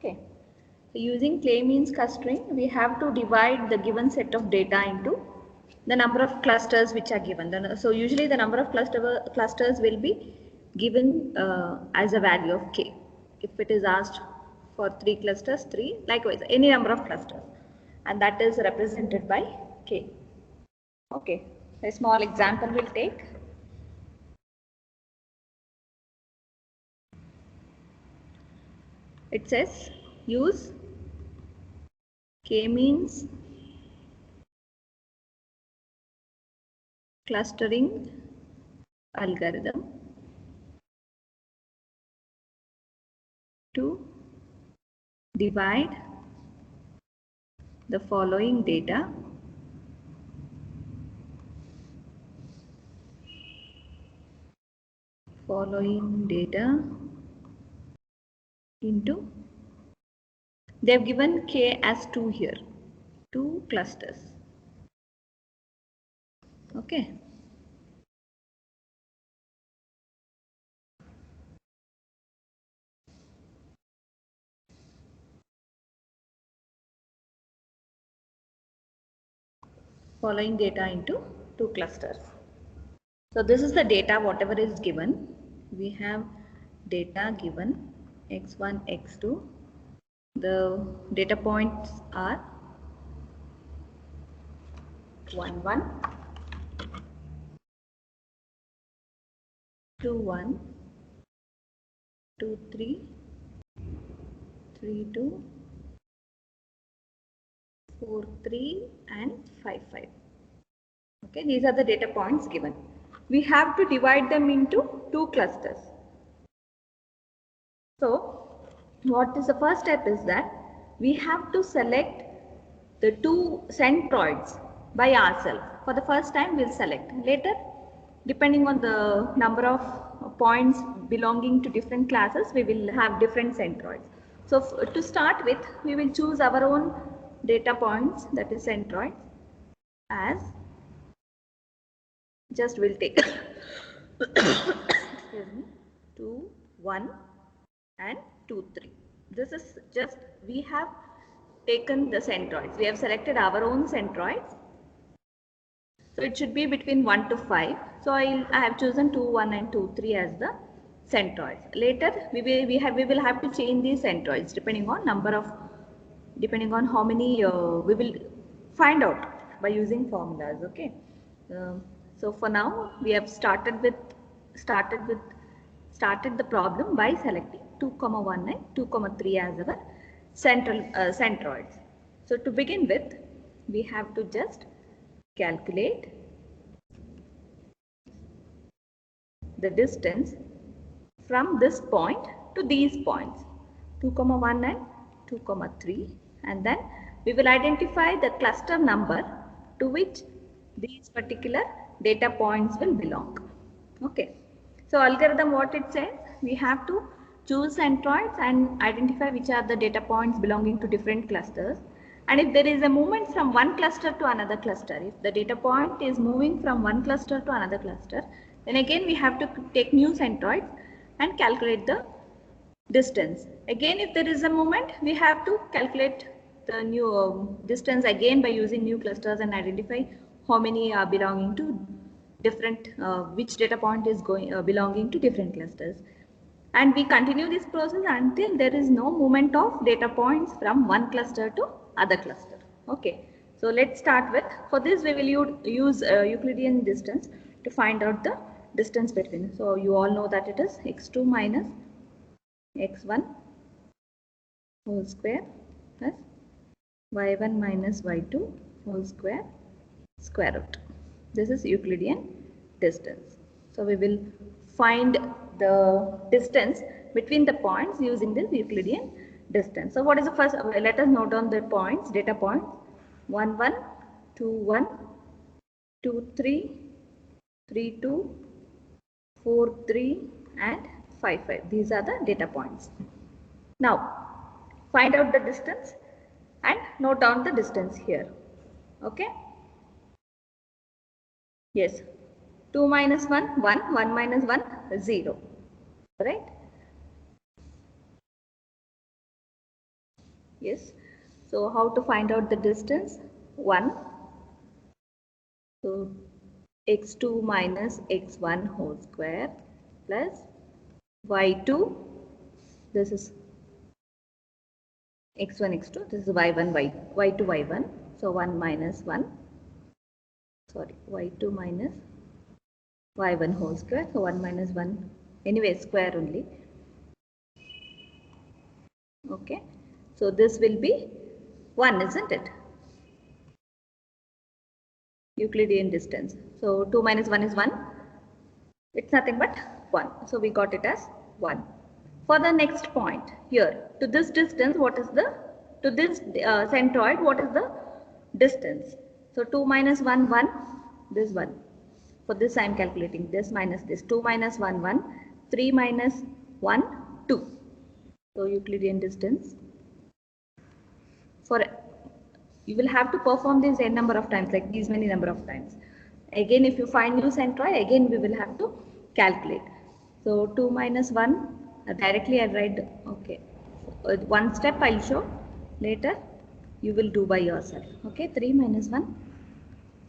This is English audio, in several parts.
Okay. So using K-means clustering, we have to divide the given set of data into the number of clusters which are given. So usually the number of clusters will be given as a value of K. If it is asked for 3 clusters, 3, likewise any number of clusters, and that is represented by K. Okay, a small example we'll take. It says use K-means clustering algorithm to divide the following data into, they have given K as 2 here, 2 clusters. Okay. Following data into 2 clusters. So this is the data whatever is given. We have data given x1, x2. The data points are 1, 1, 2, 1, 2, 3, 3, 2, 4, 3 and 5, 5. Okay, these are the data points given. We have to divide them into 2 clusters. So what is the first step is that we have to select the 2 centroids by ourselves. For the first time we'll select. Later, depending on the number of points belonging to different classes, we will have different centroids. So to start with, we will choose our own data points, that is centroids, as just we'll take excuse me, 2, 1 and 2, 3. This is just, we have taken the centroids. We have selected our own centroids. So it should be between 1 to 5. So I have chosen 2, 1 and 2, 3 as the centroids. Later we will have to change these centroids depending on how many we will find out by using formulas. Okay. So for now we have started the problem by selecting 2, 1 and 2, 3 as our centroids. So to begin with, we have to just calculate the distance from this point to these points 2, 1 and 2, 3, and then we will identify the cluster number to which these particular data points will belong. Okay. So algorithm, what it says, we have to choose centroids and identify which are the data points belonging to different clusters. And if there is a movement from one cluster to another cluster, if the data point is moving from one cluster to another cluster, then again we have to take new centroids and calculate the distance. Again, if there is a movement, we have to calculate the new distance again by using new clusters and identify how many are belonging to different, which data point is belonging to different clusters. And we continue this process until there is no movement of data points from one cluster to other cluster. Okay. So let's start with, for this we will use Euclidean distance to find out the distance between. So you all know that it is x2 minus x1 whole square plus y1 minus y2 whole square root. This is Euclidean distance. So we will find the distance between the points using this Euclidean distance. So what is the first? Let us note down the points, data points 1, 1, 2, 1, 2, 3, 3, 2, 4, 3 and 5, 5. These are the data points. Now find out the distance and note down the distance here. Okay. Yes. 2 minus 1, 1, 1 minus 1, 0. Right. Yes. So how to find out the distance? 1. So x2 minus x1 whole square plus y2, this is x1 x2, this is y1 y2 y1, so 1 minus 1, sorry, y2 minus y1 whole square, so 1 minus 1, anyway square only. Okay, so this will be 1, isn't it? Euclidean distance. So 2 minus 1 is 1. It's nothing but 1. So we got it as 1. For the next point here, to this distance, what is the, to this centroid, what is the distance? So 2 minus 1, 1, this 1. For this I am calculating this minus this. 2 minus 1, 1, 3 minus 1, 2. So Euclidean distance. For you will have to perform this n number of times, like these many number of times. Again, if you find new centroid, again we will have to calculate. So 2 minus 1, directly I write, okay. One step I will show, later you will do by yourself. Okay, 3 minus 1.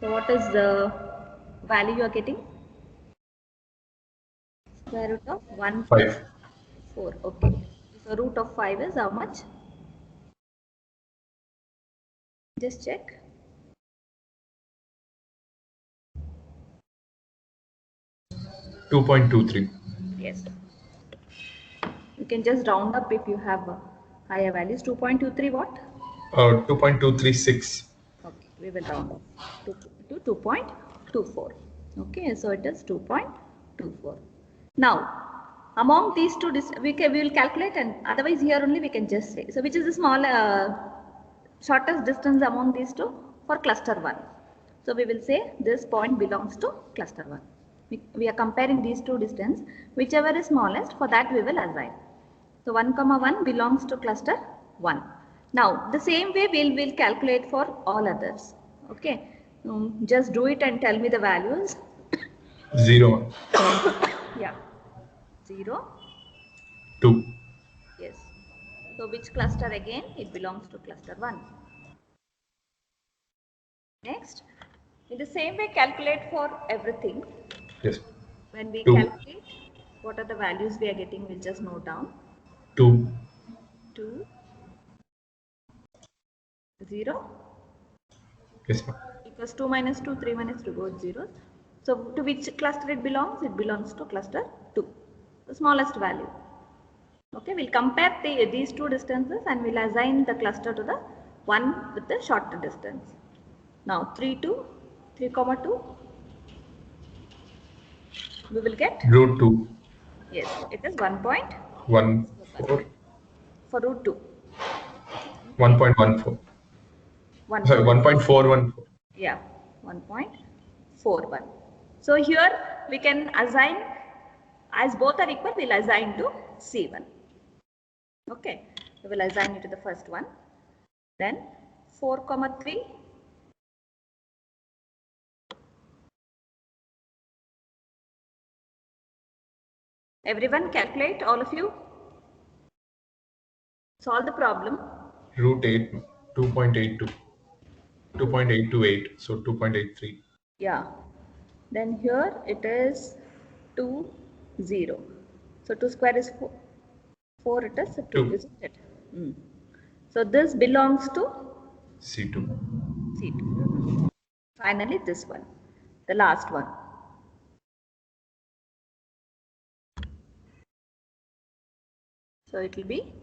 So what is the value you are getting? Square root of 1, 5. 4. Okay. So root of 5 is how much? Just check. 2.23. Yes. You can just round up if you have higher values. 2.23 what? 2.236. Okay, we will round up to 2.24. Okay, so it is 2.24. Now, among these two, we will calculate, and otherwise here only we can just say. So which is the small, shortest distance among these two for cluster 1. So we will say this point belongs to cluster 1. We are comparing these two distance, whichever is smallest, for that we will assign. So 1 comma 1 belongs to cluster 1. Now the same way we will calculate for all others. Okay, just do it and tell me the values. 0. Yeah, 0. 2. Yes. So which cluster again? It belongs to cluster 1. Next, in the same way calculate for everything. Yes. When we 2. calculate, what are the values we are getting? We'll just note down. 2. 2, 0. Yes, ma'am. Because 2 minus 2, 3 minus 2, both zeros. So to which cluster it belongs? It belongs to cluster 2, the smallest value. Okay, we'll compare these two distances and we'll assign the cluster to the one with the shorter distance. Now 3, 2, 3 comma 2, we will get, Root 2. yes, it is 1.1 1, 4. for root 2. Okay, 1.14. Sorry, 1.4. 1.414. Yeah, 1.41. So here we can assign, as both are equal, we'll assign to C1. Okay, we will assign it to the first one. Then 4 comma 3. Everyone calculate, all of you. Solve the problem. Root 8. 2.82. 2.828. So 2.83. Yeah. Then here it is 2, 0. So 2 square is 4. 4 it is 2, 2. isn't it? So this belongs to C2. C2. Finally this one, the last one. So it will be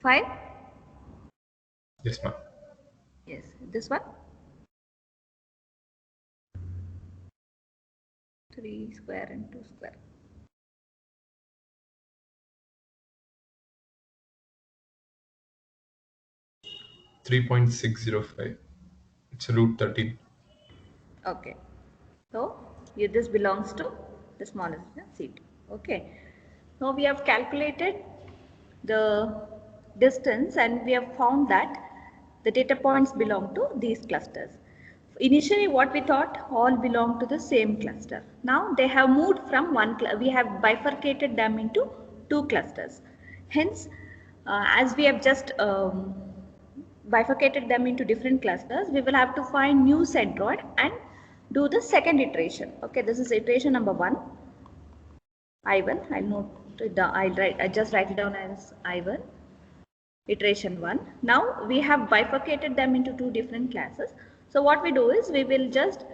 5. Yes, ma'am. Yes, this one. 3 square and 2 square. .605. It's root 13. Okay. So here this belongs to the smallest C2. Okay. Now we have calculated the distance and we have found that the data points belong to these clusters. Initially what we thought all belong to the same cluster. Now they have moved from one, we have bifurcated them into two clusters. Hence, as we have just bifurcated them into different clusters, we will have to find new centroid and do the second iteration. Okay, this is iteration number 1. I1, I'll note it down, I just write it down as I1, iteration 1. Now we have bifurcated them into 2 different classes. So what we do is we will just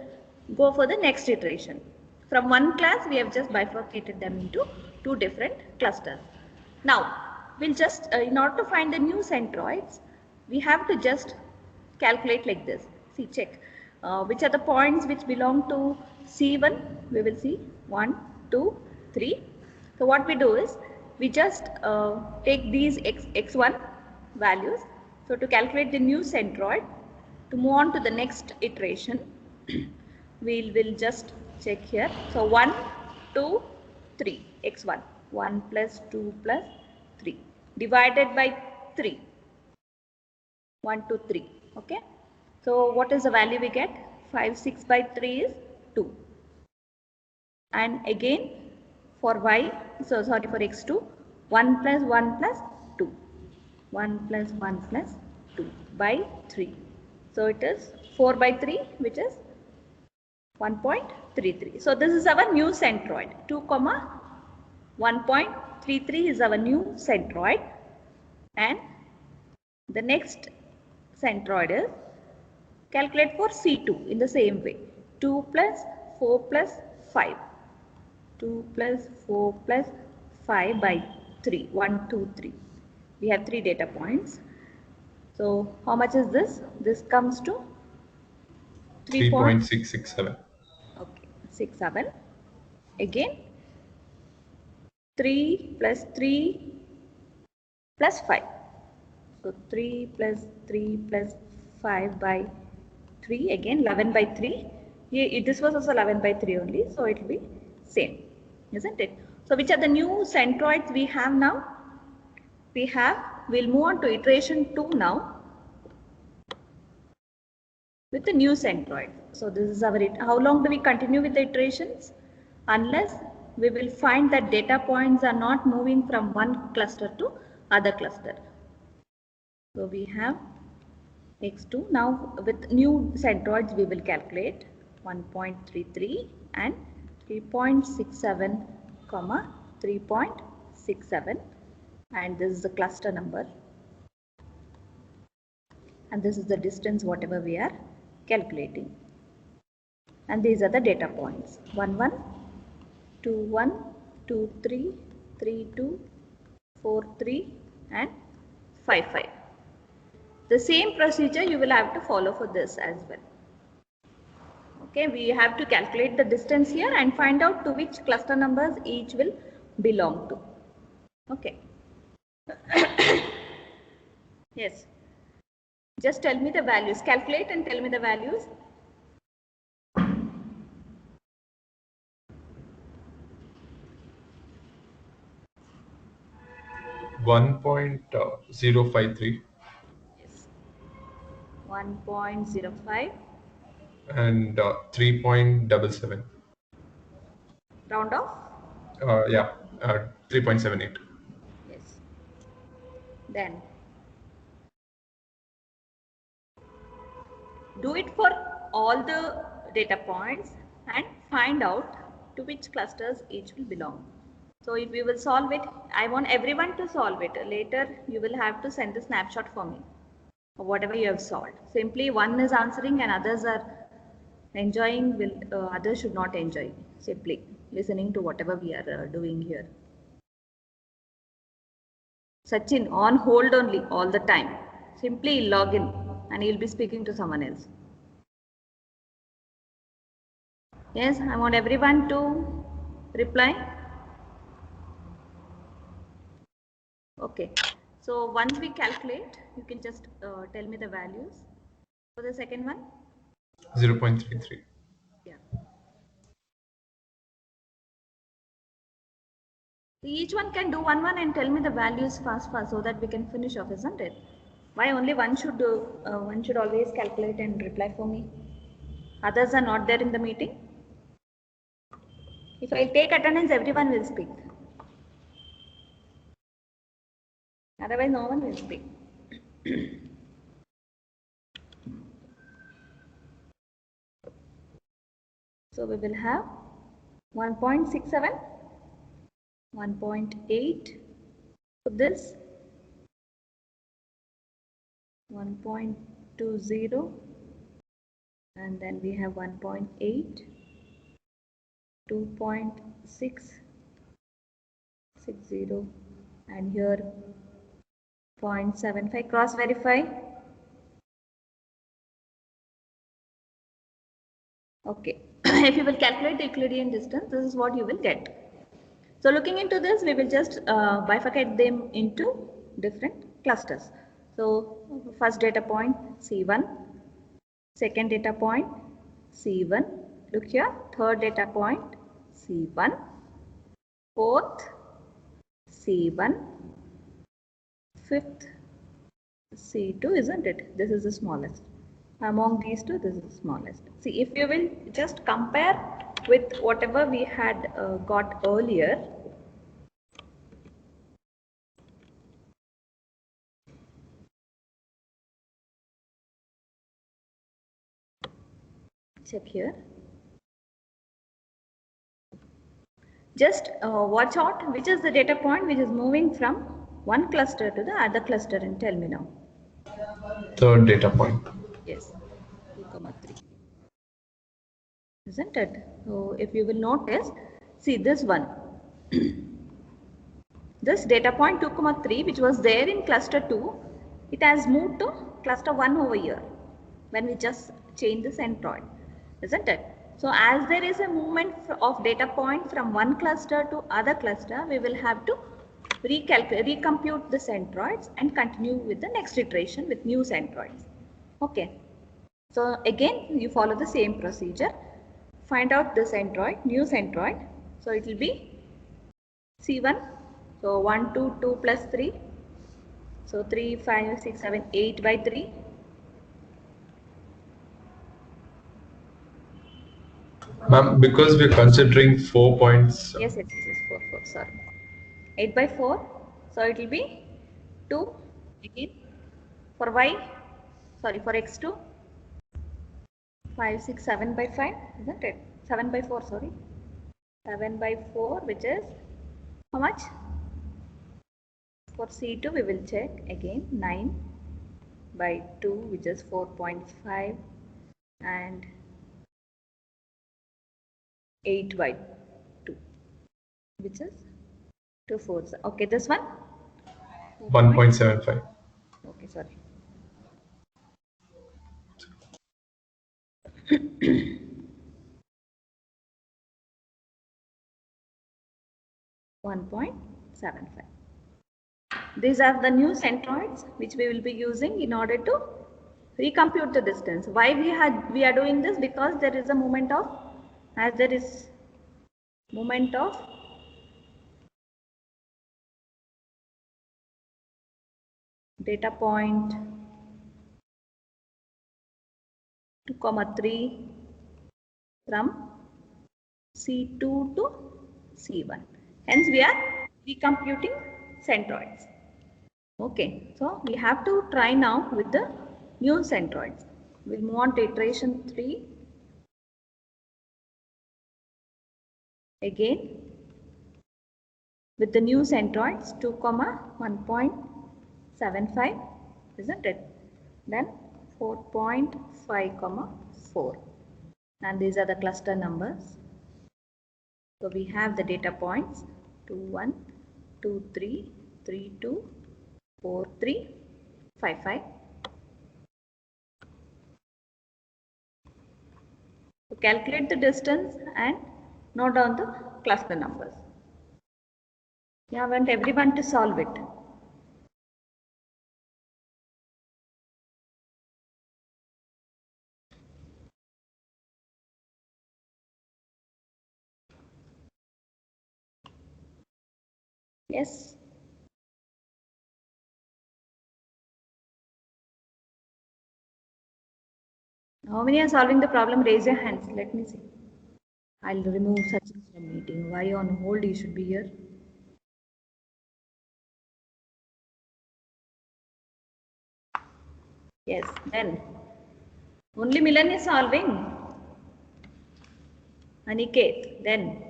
go for the next iteration. From one class we have just bifurcated them into 2 different clusters. Now we'll just, in order to find the new centroids, we have to just calculate like this. See, check which are the points which belong to C1. We will see 1, 2, 3. So what we do is we just take these x1 values. So to calculate the new centroid, to move on to the next iteration, we will just check here. So 1, 2, 3, x1, 1 plus 2 plus 3 divided by 3, 1, 2, 3. Okay. So what is the value we get? 5, 6 by 3 is 2. And again for y, so sorry, for x2, 1 plus 1 plus 2. 1 plus 1 plus 2 by 3. So it is 4 by 3, which is 1.33. So this is our new centroid. 2, 1.33 is our new centroid. And the next centroid is calculate for C2 in the same way. 2 plus 4 plus 5. 2 plus 4 plus 5 by 3. 1, 2, 3. We have 3 data points. So how much is this? This comes to 3.667. Okay, 67. Again 3 plus 3 plus 5. So 3 plus 3 plus 5 by 3, again 11 by 3. Here, this was also 11 by 3 only, so it will be same, isn't it? So which are the new centroids we have now? We'll move on to iteration 2 now with the new centroid. So this is our, how long do we continue with the iterations? Unless we will find that data points are not moving from one cluster to other cluster. So we have x2. Now with new centroids we will calculate 1.33 and 3.67, 3.67, and this is the cluster number, and this is the distance whatever we are calculating, and these are the data points 1, 1, 2, 1, 2, 3, 3, 2, 4, 3 and 5, 5. The same procedure you will have to follow for this as well. Okay, we have to calculate the distance here and find out to which cluster numbers each will belong to. Okay. Yes. Just tell me the values. Calculate and tell me the values. .053. Yes. 1.05. And 3.77. Round off. Yeah, 3.78. Yes. Then do it for all the data points and find out to which clusters each will belong. So if we will solve it, I want everyone to solve it. Later you will have to send a snapshot for me of whatever you have solved. Simply one is answering and others are enjoying, others should not enjoy. Simply listening to whatever we are doing here. Sachin, on hold only all the time. Simply log in and you'll be speaking to someone else. Yes, I want everyone to reply. Okay. So once we calculate, you can just tell me the values for the second one. 0.33. Yeah. Each one can do one and tell me the values fast so that we can finish off, isn't it? Why only one should do? One should always calculate and reply for me. Others are not there in the meeting. If I take attendance, everyone will speak. Otherwise, no one will speak. So we will have 1.67, 1.8 for this, 1.20, and then we have 1.8, 2.660, and here 0.75. Cross verify. Okay. If you will calculate the Euclidean distance, this is what you will get. So looking into this, we will just bifurcate them into different clusters. So first data point C1, second data point C1, look here, third data point C1, fourth C1, fifth C2, isn't it? This is the smallest. Among these two, this is the smallest. See, if you will just compare with whatever we had got earlier, check here. Just watch out which is the data point which is moving from one cluster to the other cluster, and tell me now. Third data point. Yes, 2,3. Isn't it? So if you will notice, see this one. This data point 2,3 which was there in cluster 2, it has moved to cluster 1 over here when we just change the centroid, isn't it? So as there is a movement of data point from one cluster to other cluster, we will have to recompute the centroids and continue with the next iteration with new centroids. Okay. So again you follow the same procedure. Find out the centroid, new centroid. So it will be C1. So 1, 2, 2 plus 3. So 3, 5, 6, 7, 8 by 3. Ma'am, because we're considering 4 points. Yes, 4, 4, sorry. 8 by 4. So it will be 2 again. For y, sorry, for x2. 5, 6, 7 by 5, isn't it? 7 by 4, sorry. 7 by 4, which is how much? For C2, we will check again 9 by 2, which is 4.5, and 8 by 2, which is 2 fourths. Okay, this one? 1.75. Okay, sorry. .75. These are the new centroids which we will be using in order to recompute the distance. Why we are doing this? Because there is a moment of, as there is moment of data point 2,3 from C2 to C1. Hence we are recomputing centroids. Okay, so we have to try now with the new centroids. We'll move on to iteration 3. Again, with the new centroids 2, 1.75, isn't it? Then 4.5, 4. And these are the cluster numbers. So we have the data points 2, 1, 2, 3, 3, 2, 4, 3, 5, 5. So calculate the distance and note down the cluster numbers. Yeah, I want everyone to solve it. Yes. How many are solving the problem? Raise your hands. Let me see. I'll remove Sachin from meeting. Why on hold? You should be here. Yes. Then only Milan is solving. Aniket, then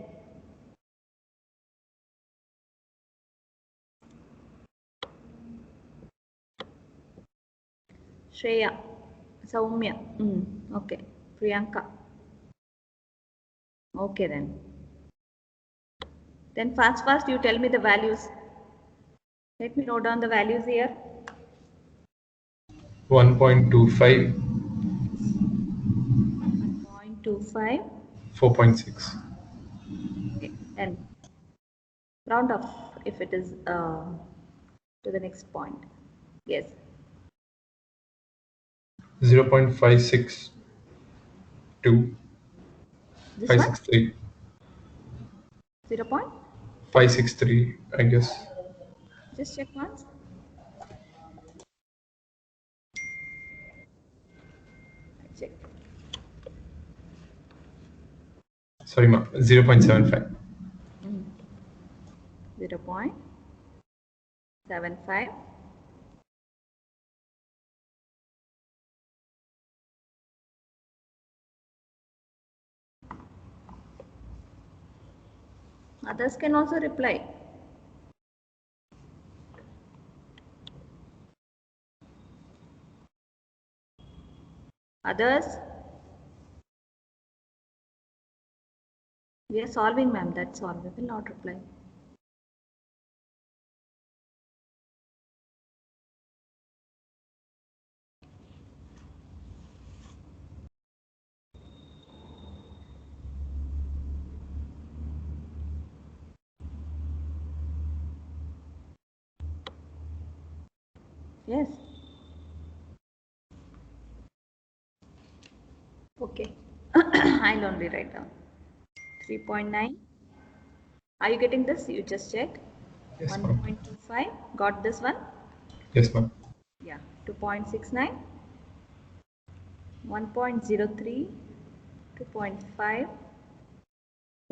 Shreya, Saumya, okay, Priyanka. Okay then. Then fast, you tell me the values. Let me note down the values here. 1.25, 1.25. 4.6. Okay, and round off if it is to the next point. Yes. 0.562, This one? 563, 0 point? 563, I guess. Just check once. Check. Sorry, ma, 0.75. 0.75. Others can also reply. Others? We are solving, ma'am. That's all. We will not reply. Yes. Okay. I'll only write down 3.9. Are you getting this? You just check. Yes, ma'am. 1.25. Got this one? Yes, ma'am. Yeah. 2.69. 1.03. 2.5.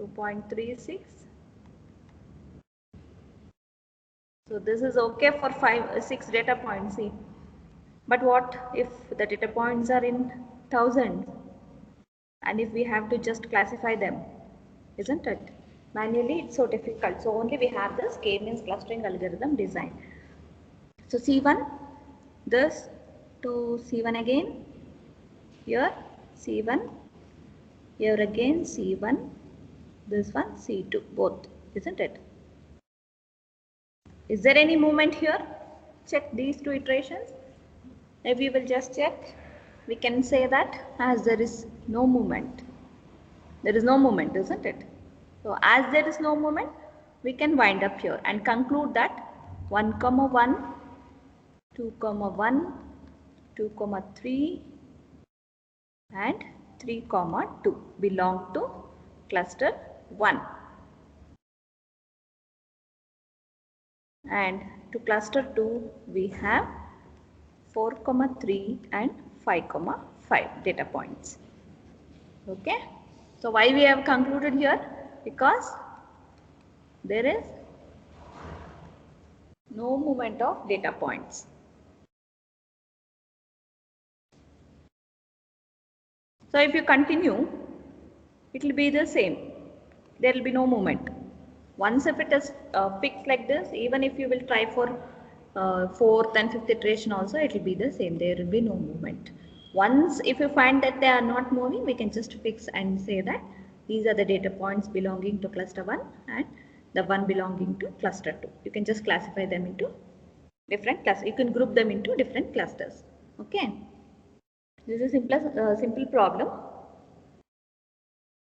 2.36. So this is okay for 6 data points. See. But what if the data points are in thousands? And if we have to just classify them, isn't it? Manually, it's so difficult. So only we have this K-means clustering algorithm design. So C1, this to C1 again, here C1, here again C1, this one C2, both, isn't it? Is there any movement here? Check these two iterations. If we will just check, we can say that as there is no movement. There is no movement, isn't it? So as there is no movement, we can wind up here and conclude that 1, 1, 2, 1, 2, 3 and 3, 2 belong to cluster 1. And to cluster 2, we have 4, 3 and 5, 5 data points. Okay. So why we have concluded here? Because there is no movement of data points. So if you continue, it will be the same. There will be no movement. Once if it is fixed like this, even if you will try for 4th and 5th iteration also, it will be the same. There will be no movement. Once if you find that they are not moving, we can just fix and say that these are the data points belonging to cluster 1 and the one belonging to cluster 2. You can just classify them into different clusters. You can group them into different clusters. Okay. This is a simple problem.